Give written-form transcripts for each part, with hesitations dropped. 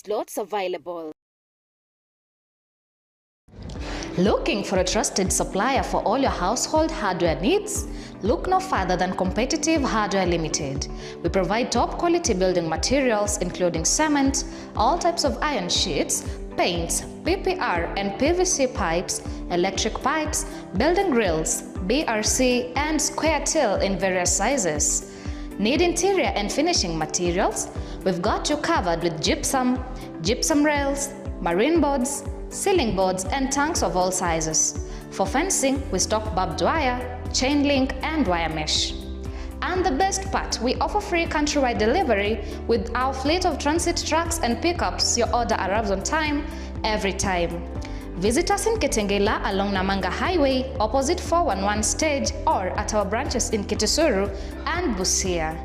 slots available. Looking for a trusted supplier for all your household hardware needs? Look no further than Competitive Hardware Limited. We provide top quality building materials including cement, all types of iron sheets, paints, PPR and PVC pipes, electric pipes, building grills, BRC and square till in various sizes. Need interior and finishing materials? We've got you covered with gypsum, gypsum rails, marine boards, ceiling boards and tanks of all sizes. For fencing, we stock barbed wire, chain link and wire mesh. And the best part, we offer free countrywide delivery with our fleet of transit trucks and pickups. Your order arrives on time, every time. Visit us in Kitengela along Namanga Highway, opposite 411 stage, or at our branches in Kitisuru and Busia.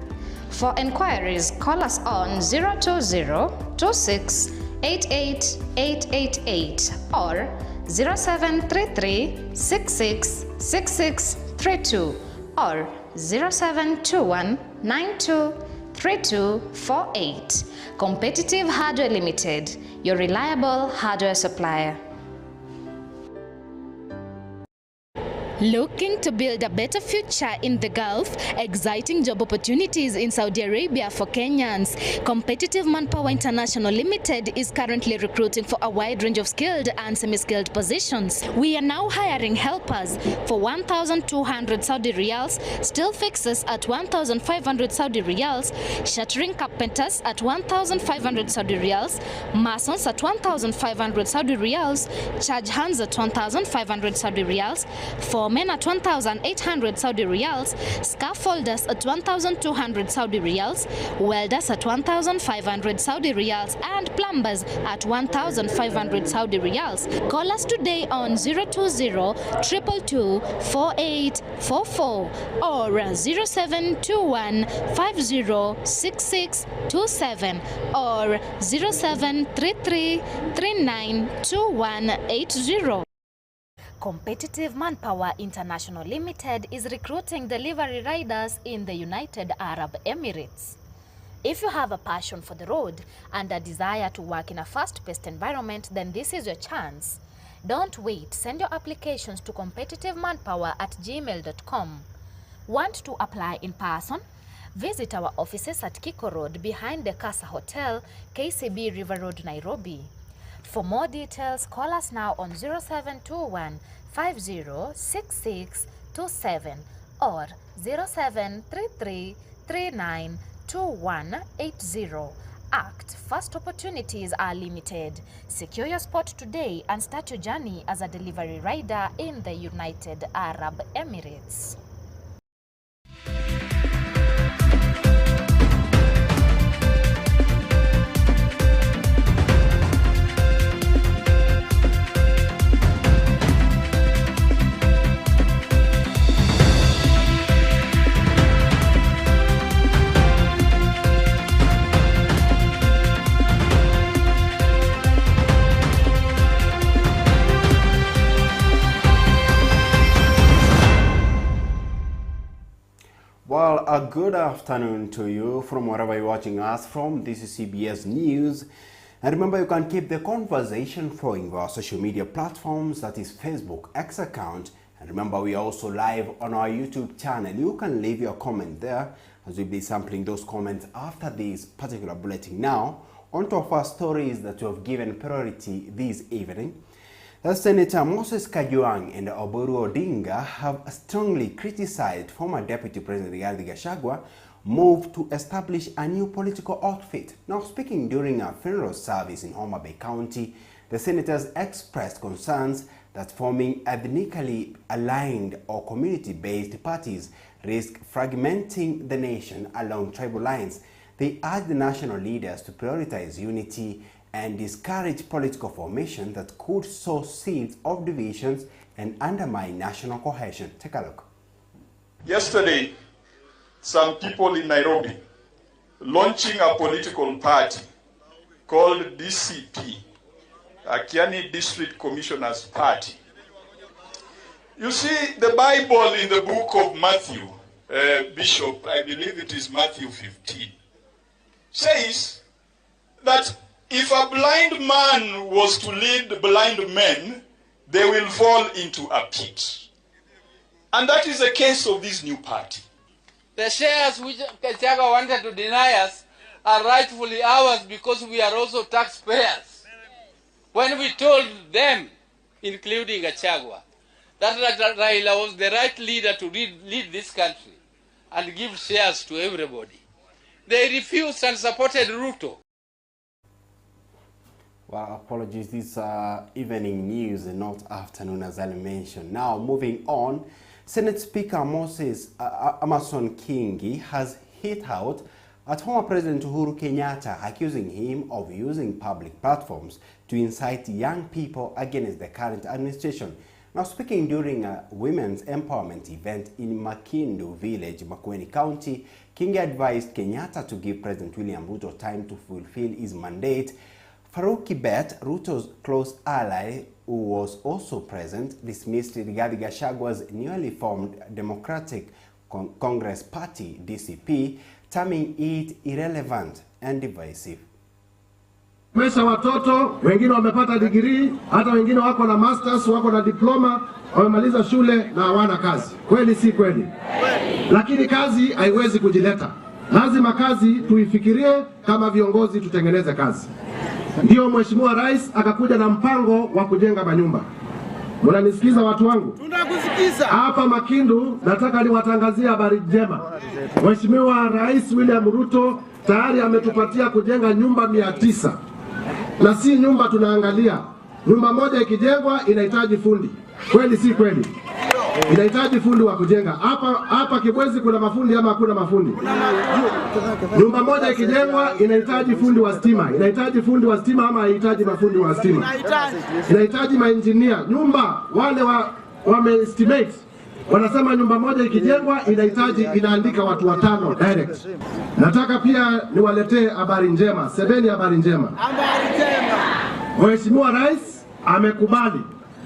For enquiries, call us on 020-26-88888 or 0733-666632 or 0721-923248. Competitive Hardware Limited, your reliable hardware supplier. Looking to build a better future in the Gulf? Exciting job opportunities in Saudi Arabia for Kenyans. Competitive Manpower International Limited is currently recruiting for a wide range of skilled and semi-skilled positions. We are now hiring helpers for 1,200 Saudi riyals, steel fixers at 1,500 Saudi riyals, shuttering carpenters at 1,500 Saudi riyals, masons at 1,500 Saudi riyals, charge hands at 1,500 Saudi riyals, foremen at 1,800 Saudi riyals, scaffolders at 1,200 Saudi riyals, welders at 1,500 Saudi riyals, and plumbers at 1,500 Saudi riyals. Call us today on 020-222-4844 or 0721-506627 or 0733-392180. Competitive Manpower International Limited is recruiting delivery riders in the United Arab Emirates. If you have a passion for the road and a desire to work in a fast-paced environment, then this is your chance. Don't wait. Send your applications to competitivemanpower@gmail.com. Want to apply in person? Visit our offices at Kiko Road behind the Casa Hotel, KCB River Road, Nairobi. For more details, call us now on 0721-506627 or 0733-392180. Act fast, opportunities are limited. Secure your spot today and start your journey as a delivery rider in the United Arab Emirates. Well, a good afternoon to you from wherever you're watching us from. This is CBS News. And remember, you can keep the conversation flowing via our social media platforms, that is Facebook, X account. And remember, we are also live on our YouTube channel. You can leave your comment there as we'll be sampling those comments after this particular bulletin. Now, on to our first stories that we have given priority this evening. Senator Moses Kajwang and Oburu Odinga have strongly criticized former Deputy President Rigathi Gachagua move to establish a new political outfit. Now, speaking during a funeral service in Homa Bay County, the senators expressed concerns that forming ethnically aligned or community-based parties risk fragmenting the nation along tribal lines. They urged the national leaders to prioritize unity and discourage political formation that could sow seeds of divisions and undermine national cohesion. Take a look. Yesterday, some people in Nairobi launching a political party called DCP, Akiani District Commissioners Party. You see, the Bible in the book of Matthew, Bishop, I believe it is Matthew 15, says that if a blind man was to lead blind men, they will fall into a pit. And that is the case of this new party. The shares which Gachagua wanted to deny us are rightfully ours because we are also taxpayers. When we told them, including Gachagua, that Raila was the right leader to lead this country and give shares to everybody, they refused and supported Ruto. Well, apologies, these are evening news and not afternoon, as I mentioned. Now, moving on, Senate Speaker Moses Amason Kingi has hit out at former President Uhuru Kenyatta, accusing him of using public platforms to incite young people against the current administration. Now, speaking during a women's empowerment event in Makindu Village, Makueni County, Kingi advised Kenyatta to give President William Ruto time to fulfill his mandate. Farouk Kibet, Ruto's close ally, who was also present, dismissed Rigathi Gachagua's newly formed Democratic Congress Party, DCP, terming it irrelevant and divisive. Mesha watoto, wengine wamepata degree, hata wengine wako na masters, wako na diploma, wamemaliza shule na hawana kazi. Kweli si kweli? Lakini kazi haiwezi kujileta. Lazima kazi tuifikirie, kama viongozi tutengeneze kazi. Ndio Mheshimiwa Rais akakuja na mpango wa kujenga manyumba. Mnanisikiza watu wangu? Tunakusikiza. Hapa Makindu nataka niwatangazie habari njema. Mheshimiwa Rais William Ruto tayari ametupatia kujenga nyumba 900. Na si nyumba tunaangalia. Nyumba moja ikijengwa inahitaji fundi. Kweli si kweli? Inahitaji fundi wa kujenga. Hapa Kibwezi kuna mafundi ama hakuna mafundi? Nyumba moja ikijengwa inahitaji fundi wa stima. Inahitaji fundi wa stima ama haihitaji mafundi wa stima? Inahitaji maengineer. Nyumba wale wameestimate wanasema nyumba moja ikijengwa inaandika watu 5 direct. Nataka pia niwaletee habari njema. Sebeni habari njema. Habari njema. Mheshimiwa Rais amekubali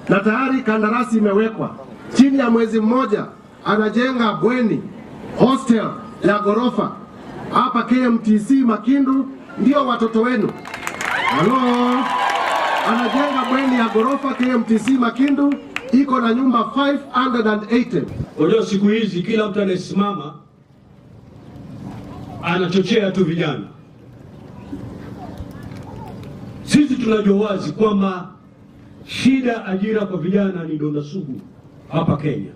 na tayari kandarasi imewekwa. Chini ya mwezi mmoja anajenga bweni hostel ya gorofa hapa KMTC Makindu, ndio watoto wenu. Halo, anajenga bweni ya gorofa KMTC Makindu, iko na nyumba 580. Unajua siku hizi kila mtu anasimama anachochea tu vijana. Sisi tunajua wazi kwamba shida ajira kwa vijana ni donda sugu hapa Kenya.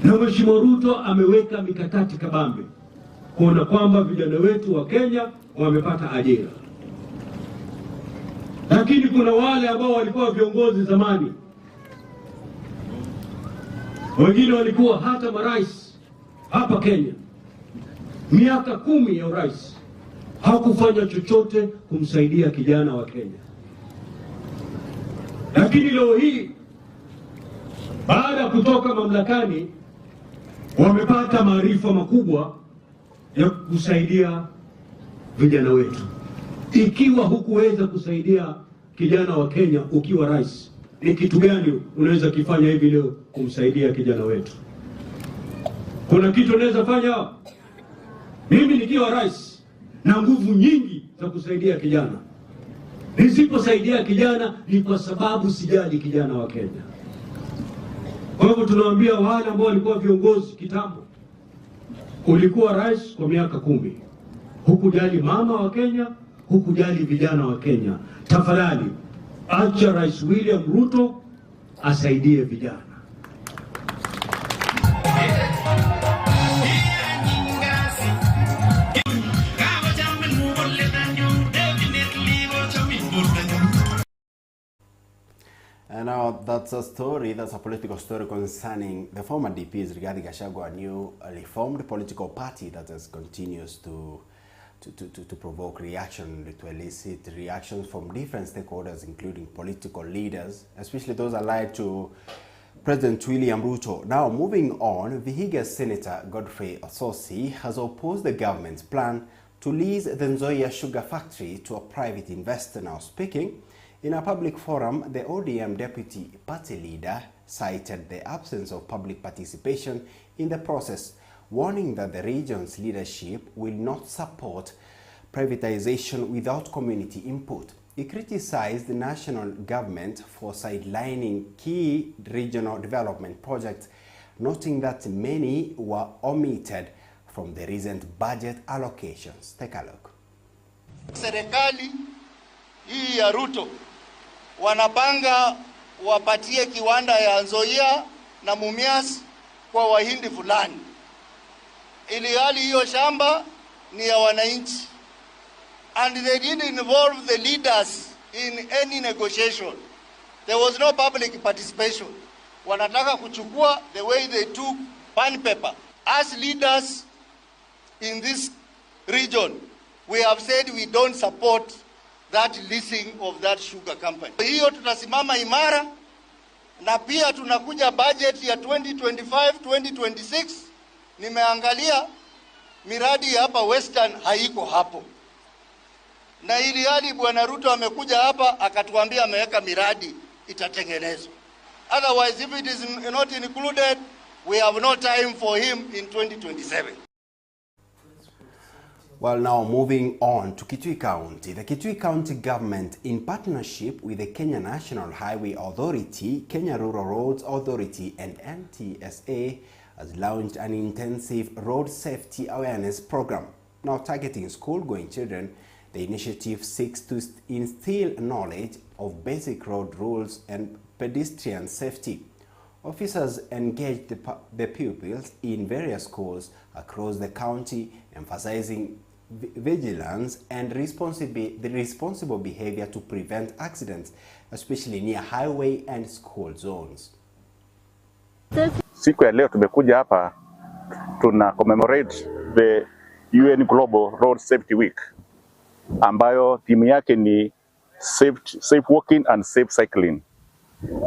Na Mheshimiwa Ruto ameweka mikakati kabambe kuona kwamba vijana wetu wa Kenya wamepata ajira. Lakini kuna wale ambao walikuwa viongozi zamani, wengine walikuwa hata marais hapa Kenya, miaka 10 ya urais, hakufanya chochote kumsaidia kijana wa Kenya. Lakini leo hii baada ya kutoka mamlakani wamepata maarifa makubwa ya kusaidia vijana wetu. Ikiwa hukuweza kusaidia kijana wa Kenya ukiwa rais, ni kitu gani unaweza kifanya hivi leo kumsaidia kijana wetu? Kuna kitu unaweza fanya? Mimi nikiwa rais na nguvu nyingi za kusaidia kijana, nisiposaidia kijana ni kwa sababu sijali kijana wa Kenya. Kwa hivyo tunawaambia wale ambao walikuwa viongozi kitambo, ulikuwa rais kwa miaka 10, hukujali mama wa Kenya, hukujali vijana wa Kenya. Tafadhali acha Rais William Ruto asaidie vijana. And now that's a story, that's a political story concerning the former DP's Rigathi Gachagua, a new reformed political party that has continues to provoke reaction, to elicit reactions from different stakeholders, including political leaders, especially those allied to President William Ruto. Now, moving on, Vihiga Senator Godfrey Osotsi has opposed the government's plan to lease the Nzoia sugar factory to a private investor. Now, speaking in a public forum, the ODM deputy party leader cited the absence of public participation in the process, warning that the region's leadership will not support privatization without community input. He criticized the national government for sidelining key regional development projects, noting that many were omitted from the recent budget allocations. Take a look. Serikali hii ya Ruto wanapanga wapatie kiwanda ya Nzoia na Mumias kwa Wahindi fulani, ili hali hiyo shamba ni ya wananchi, and they didn't involve the leaders in any negotiation. There was no public participation. Wanataka kuchukua the way they took pan paper. As leaders in this region, we have said we don't support that leasing of that sugar company. Hiyo tutasimama imara, na pia tunakuja budget ya 2025-2026. Nimeangalia miradi hapa Western haiko hapo, na ili hadi Bwana Ruto amekuja hapa akatuambia ameweka miradi itatengenezwa. Otherwise, if it is not included, we have no time for him in 2027. Well, now moving on to Kitui County. The Kitui County government, in partnership with the Kenya National Highway Authority, Kenya Rural Roads Authority and NTSA, has launched an intensive road safety awareness program. Now targeting school-going children, the initiative seeks to instill knowledge of basic road rules and pedestrian safety. Officers engaged the pupils in various schools across the county, emphasizing vigilance and responsible behavior to prevent accidents, especially near highway and school zones. Siku ya leo tumekuja hapa tuna commemorate the UN Global Road Safety Week, ambayo timu yake ni safe walking and safe cycling.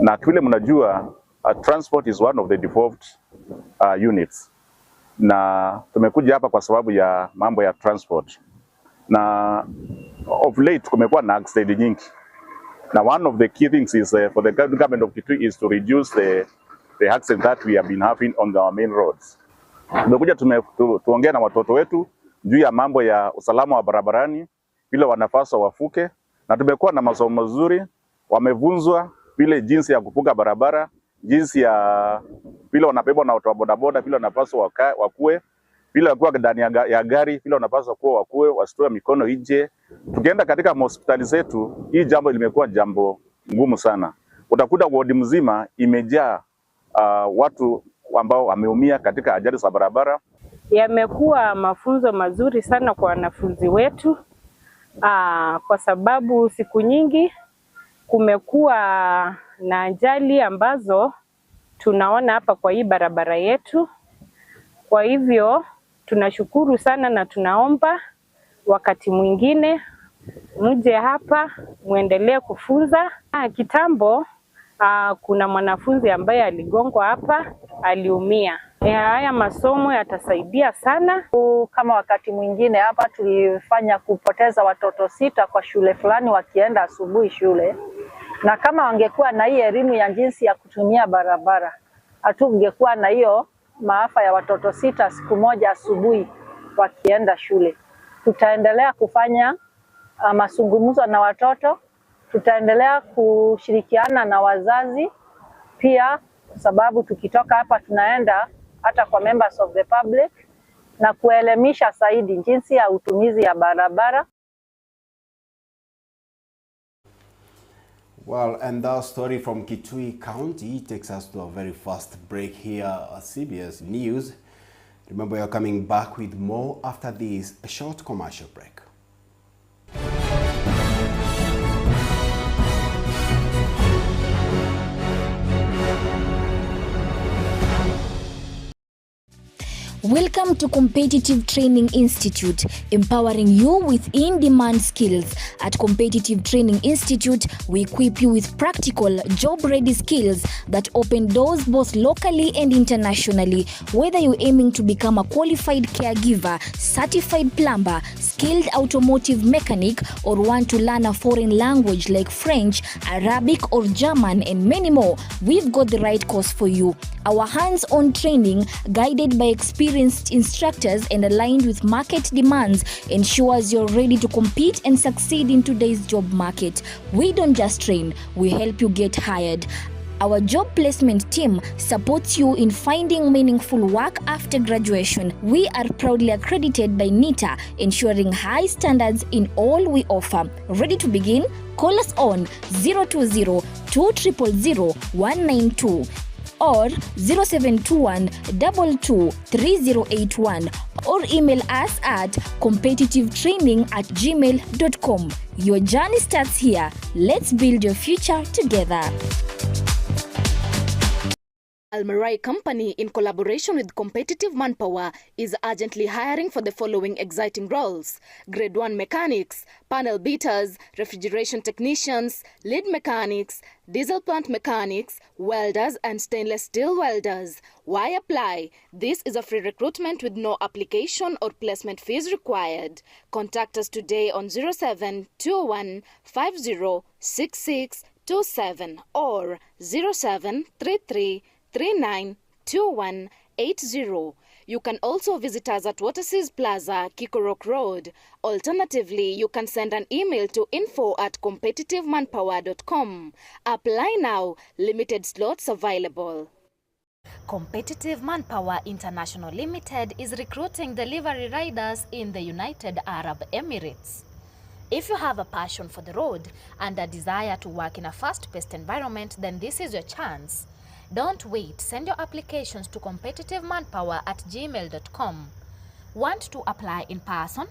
Na vile mnajua transport is one of the devolved units, na tumekuja hapa kwa sababu ya mambo ya transport. Na of late kumekuwa na accident nyingi, na one of the key things is for the government of Kitui is to reduce the accident that we have been having on our main roads. Tumekuja tuongea na watoto wetu juu ya mambo ya usalama wa barabarani, vile wanapaswa wafuke, na tumekuwa na masomo mazuri, wamevunzwa vile jinsi ya kuvuka barabara, jinsi ya vile wanabebwa na watu wa bodaboda, vile wanapaswa wakue, vile wakiwa ndani ya gari, vile wanapaswa kuwa wakue, wasitoe mikono nje. Tukienda katika hospitali zetu, hii jambo limekuwa jambo ngumu sana. Utakuta wodi mzima imejaa watu ambao wameumia katika ajali za barabara. Yamekuwa mafunzo mazuri sana kwa wanafunzi wetu, kwa sababu siku nyingi kumekuwa na ajali ambazo tunaona hapa kwa hii barabara yetu. Kwa hivyo tunashukuru sana na tunaomba wakati mwingine mje hapa muendelee kufunza. Kitambo kuna mwanafunzi ambaye aligongwa hapa, aliumia. Haya masomo yatasaidia sana. Kama wakati mwingine hapa tulifanya kupoteza watoto 6 kwa shule fulani wakienda asubuhi shule, na kama wangekuwa na hii elimu ya jinsi ya kutumia barabara, hatungekuwa na hiyo maafa ya watoto 6 siku moja asubuhi wakienda shule. Tutaendelea kufanya mazungumzo na watoto, tutaendelea kushirikiana na wazazi pia, sababu tukitoka hapa tunaenda hata kwa members of the public na kuelimisha zaidi jinsi ya utumizi ya barabara. Well, and that story from Kitui County takes us to a very fast break here at CBS News. Remember, you're coming back with more after this short commercial break. Welcome to Competitive Training Institute, empowering you with in-demand skills. At Competitive Training Institute, we equip you with practical, job-ready skills that open doors both locally and internationally. Whether you're aiming to become a qualified caregiver, certified plumber, skilled automotive mechanic, or want to learn a foreign language like French, Arabic, or German, and many more, we've got the right course for you. Our hands-on training, guided by experienced experienced instructors and aligned with market demands ensures you're ready to compete and succeed in today's job market. We don't just train, we help you get hired. Our job placement team supports you in finding meaningful work after graduation. We are proudly accredited by NITA, ensuring high standards in all we offer. Ready to begin? Call us on 020-200-192 or 0721-223081 or email us at competitivetraining@gmail.com. Your journey starts here. Let's build your future together. Almarai Company, in collaboration with Competitive Manpower, is urgently hiring for the following exciting roles: Grade 1 mechanics, panel beaters, refrigeration technicians, lead mechanics, diesel plant mechanics, welders, and stainless steel welders. Why apply? This is a free recruitment with no application or placement fees required. Contact us today on 0721 506627 or 0733 392180. You can also visit us at Waterseas Plaza, Kikorok Road. Alternatively, you can send an email to info@competitivemanpower.com. Apply now. Limited slots available. Competitive Manpower International Limited is recruiting delivery riders in the United Arab Emirates. If you have a passion for the road and a desire to work in a fast-paced environment, then this is your chance. Don't wait. Send your applications to competitivemanpower@gmail.com. Want to apply in person?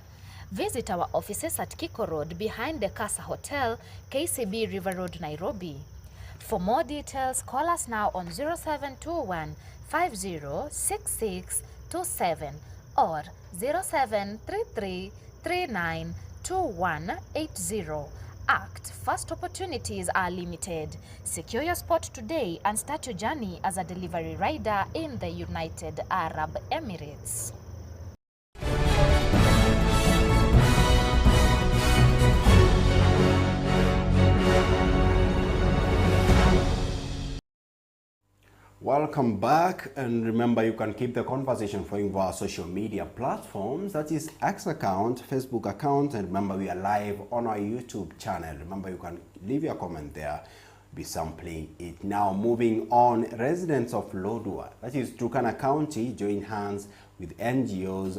Visit our offices at Kiko Road behind the Casa Hotel, KCB River Road, Nairobi. For more details, call us now on 0721 506627 or 0733 392180. Act. First opportunities are limited. Secure your spot today and start your journey as a delivery rider in the United Arab Emirates. Welcome back, and remember you can keep the conversation flowing via social media platforms, that is X account, Facebook account, and remember we are live on our YouTube channel. Remember you can leave your comment there, be sampling it. Now moving on, residents of Lodwar, that is Turkana County, join hands with NGOs,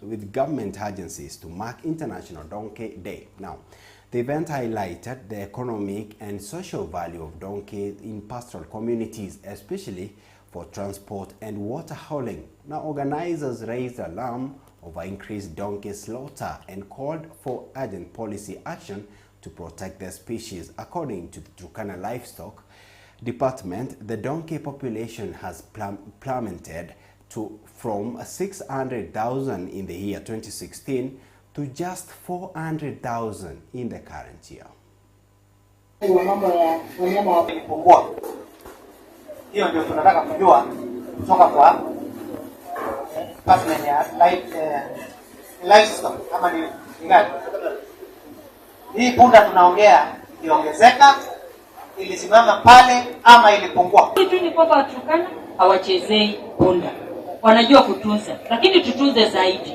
with government agencies to mark International Donkey Day. Now, the event highlighted the economic and social value of donkeys in pastoral communities, especially for transport and water hauling. Now, organizers raised alarm over increased donkey slaughter and called for urgent policy action to protect the species. According to the Turkana Livestock Department, the donkey population has plummeted from 600,000 in the year 2016 to just 400,000 in the current year. Mambo ya wanyama wapungua. Hiyo ndio tunataka kujua kutoka kwa department ya livestock kama ni ngapi. Hii punda tunaongea iliongezeka, ilisimama pale ama ilipungua. Kitu ni kwamba Waturkana hawachezei punda. Wanajua kutunza, lakini tutunze zaidi.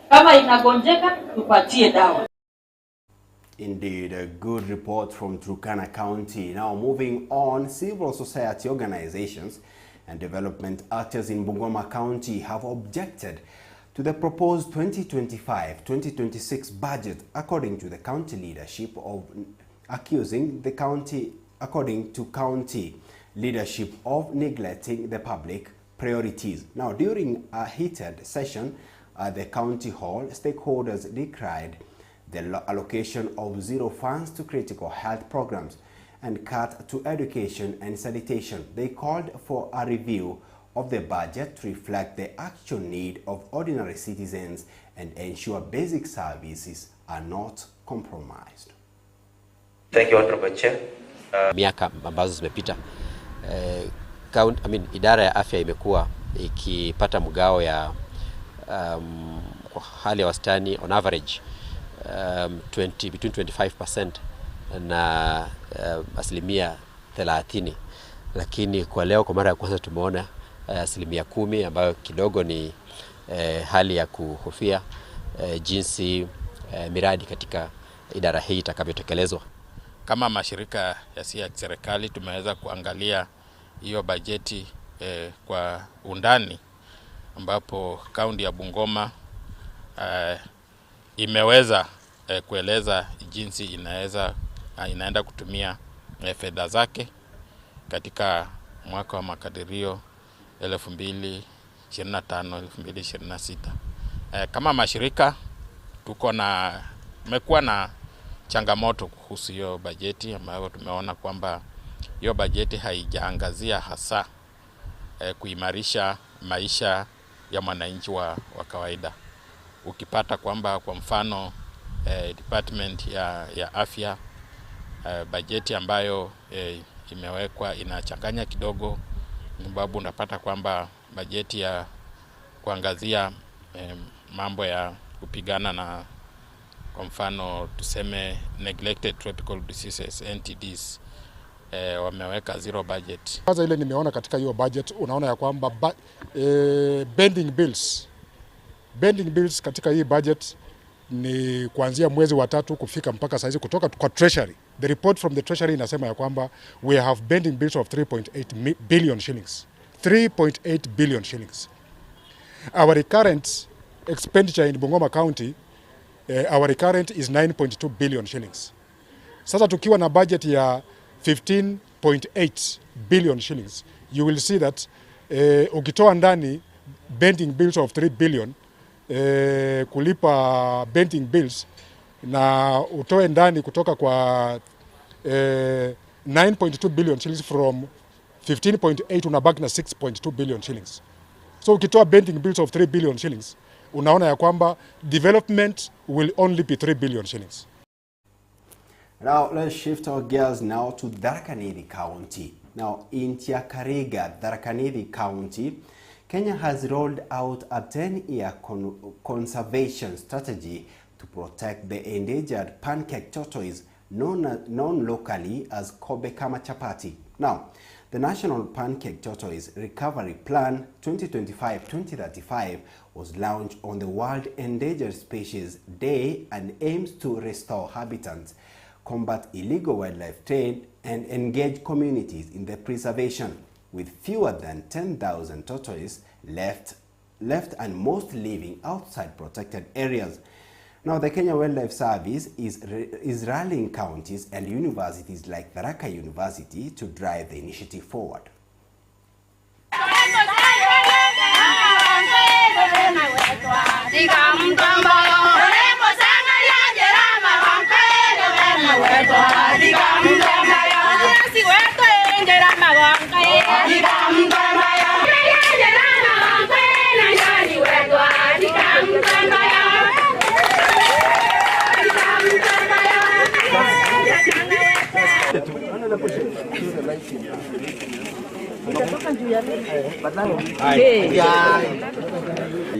Kama inagonjeka tupatie dawa. Indeed, a good report from Turkana County. Now moving on, civil society organizations and development actors in Bungoma County have objected to the proposed 2025-2026 budget, according to the county leadership, of accusing the county leadership of neglecting the public priorities. Now, during a heated session at the county hall, stakeholders decried the allocation of zero funds to critical health programs and cut to education and sanitation. They called for a review of the budget to reflect the actual need of ordinary citizens and ensure basic services are not compromised. Thank you, Honorable Chair. Miaka ambazo zimepita, idara ya afya imekuwa ikipata mgao ya kwa hali ya wastani on average between 25% na asilimia 30, lakini kwa leo kwa mara ya kwanza tumeona asilimia 10 ambayo kidogo ni hali ya kuhofia jinsi miradi katika idara hii itakavyotekelezwa. Kama mashirika yasiyo ya serikali tumeweza kuangalia hiyo bajeti kwa undani, ambapo kaunti ya Bungoma imeweza kueleza jinsi inaenda kutumia fedha zake katika mwaka wa makadirio 2025-2026. Kama mashirika tumekuwa na changamoto kuhusu hiyo bajeti, ambayo tumeona kwamba hiyo bajeti haijaangazia hasa kuimarisha maisha ya mwananchi wa kawaida. Ukipata kwamba kwa mfano department ya afya, bajeti ambayo imewekwa inachanganya kidogo, sababu unapata kwamba bajeti ya kuangazia mambo ya kupigana na, kwa mfano tuseme, neglected tropical diseases, NTDs, wameweka zero budget. Kwanza ile nimeona katika hiyo budget, unaona ya kwamba pending bills katika hii budget ni kuanzia mwezi wa 3 kufika mpaka saizi kutoka kwa Treasury. The report from the Treasury inasema ya kwamba we have pending bills of 3.8 billion shillings. 3.8 billion shillings. Our recurrent expenditure in Bungoma County, our recurrent is 9.2 billion shillings. Sasa tukiwa na budget ya 15.8 billion shillings, you will see that ukitoa ndani pending bills of 3 billion, kulipa pending bills, na utoe ndani kutoka kwa 9.2 billion shillings from 15.8, unabaki na 6.2 billion shillings. So ukitoa pending bills of 3 billion shillings, unaona ya kwamba development will only be 3 billion shillings. Now let's shift our gears now to Tharaka Nithi County. Now in KARERIA, Tharaka Nithi County, Kenya has rolled out a 10-year conservation strategy to protect the endangered pancake tortoise known locally as Kobe Kama Chapati. Now, the National Pancake Tortoise Recovery Plan 2025-2035 was launched on the World Endangered Species Day and aims to restore habitats, combat illegal wildlife trade, and engage communities in the preservation. With fewer than 10,000 tortoises left and most living outside protected areas. Now, the Kenya Wildlife Service is rallying counties and universities like Tharaka University to drive the initiative forward.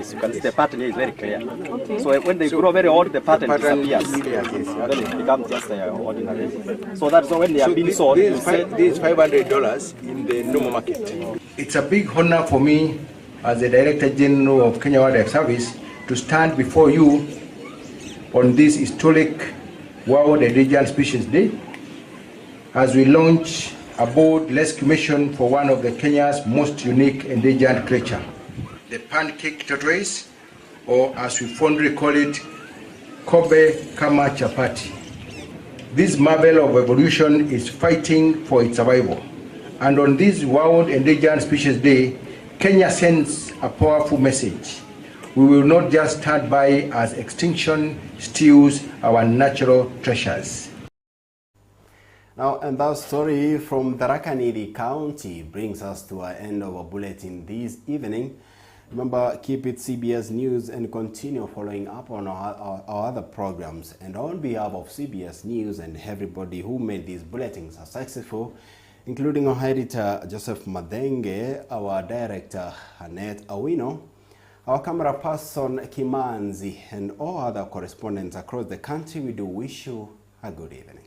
You can see the pattern here is very clear. Okay. So when they grow very old, the pattern disappears. Then it becomes just ordinary. So that's when they are being sold. This is $500 in the normal market. It's a big honor for me as the Director General of Kenya Wildlife Service to stand before you on this historic World Endangered Species Day as we launch a bold rescue mission for one of the Kenya's most unique endangered creature, the pancake tortoise, or as we fondly call it, Kobe Kama Chapati. This marvel of evolution is fighting for its survival. And on this World Endangered Species Day, Kenya sends a powerful message. We will not just stand by as extinction steals our natural treasures. Now, and that story from Tharaka Nithi County brings us to our end of our bulletin this evening. Remember, keep it CBS News and continue following up on our other programs. And on behalf of CBS News and everybody who made these bulletins successful, including our editor Joseph Madenge, our director Annette Awino, our camera person Kimanzi, and all other correspondents across the country, we do wish you a good evening.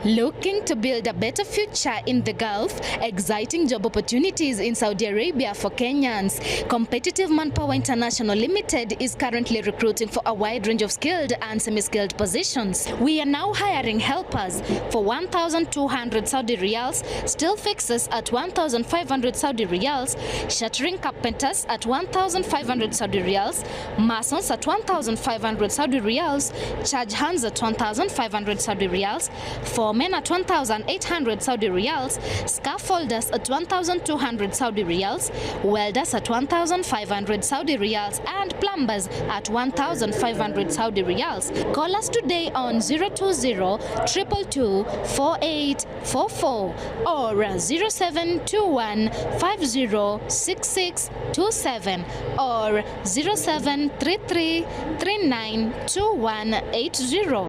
Looking to build a better future in the Gulf, exciting job opportunities in Saudi Arabia for Kenyans. Competitive Manpower International Limited is currently recruiting for a wide range of skilled and semi-skilled positions. We are now hiring helpers for 1,200 Saudi riyals, steel fixers at 1,500 Saudi riyals, shuttering carpenters at 1,500 Saudi riyals, masons at 1,500 Saudi riyals, charge hands at 1,500 Saudi riyals, foremen at 1,800 Saudi riyals, scaffolders at 1,200 Saudi riyals, welders at 1,500 Saudi riyals, and plumbers at 1,500 Saudi riyals. Call us today on 020-222-4844 or 0721-506627 or 0733-392180.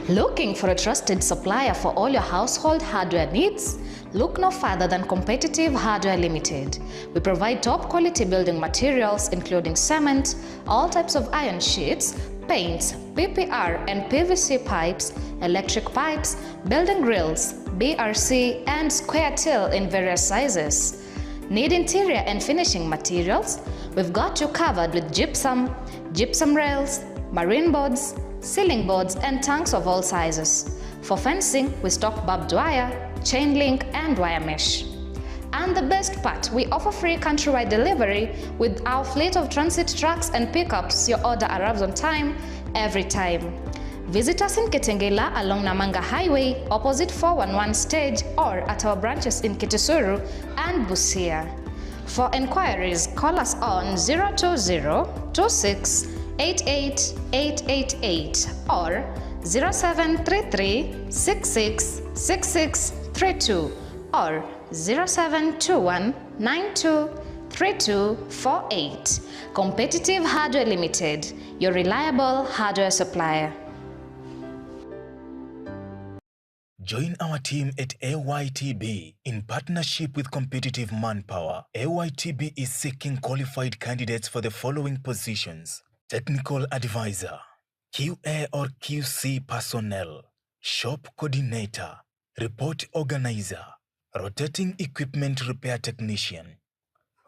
Looking for a trusted supplier for all your household hardware needs? Look no further than Competitive Hardware Limited. We provide top quality building materials including cement, all types of iron sheets, paints, PPR and PVC pipes, electric pipes, building grills, BRC and square till in various sizes. Need interior and finishing materials? We've got you covered with gypsum rails, marine boards, ceiling boards and tanks of all sizes. For fencing, we stock barbed wire, chain link and wire mesh. And the best part, we offer free countrywide delivery with our fleet of transit trucks and pickups. Your order arrives on time, every time. Visit us in Kitengela along Namanga Highway, opposite 411 stage, or at our branches in Kitisuru and Busia. For enquiries, call us on 020-26-88888 or 0733-666632 or 0721-923248. Competitive Hardware Limited, your reliable hardware supplier. Join our team at AYTB in partnership with Competitive Manpower. AYTB is seeking qualified candidates for the following positions: Technical Advisor, QA or QC Personnel, Shop Coordinator, Report Organizer, Rotating Equipment Repair Technician,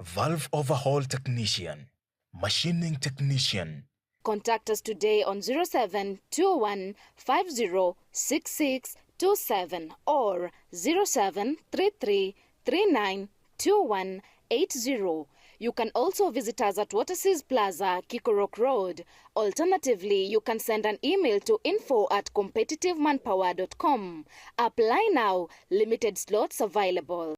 Valve Overhaul Technician, Machining Technician. Contact us today on 0721-506627 or 0733-392180. You can also visit us at Waterseas Plaza, Kikorok Road. Alternatively, you can send an email to info@competitivemanpower.com. Apply now. Limited slots available.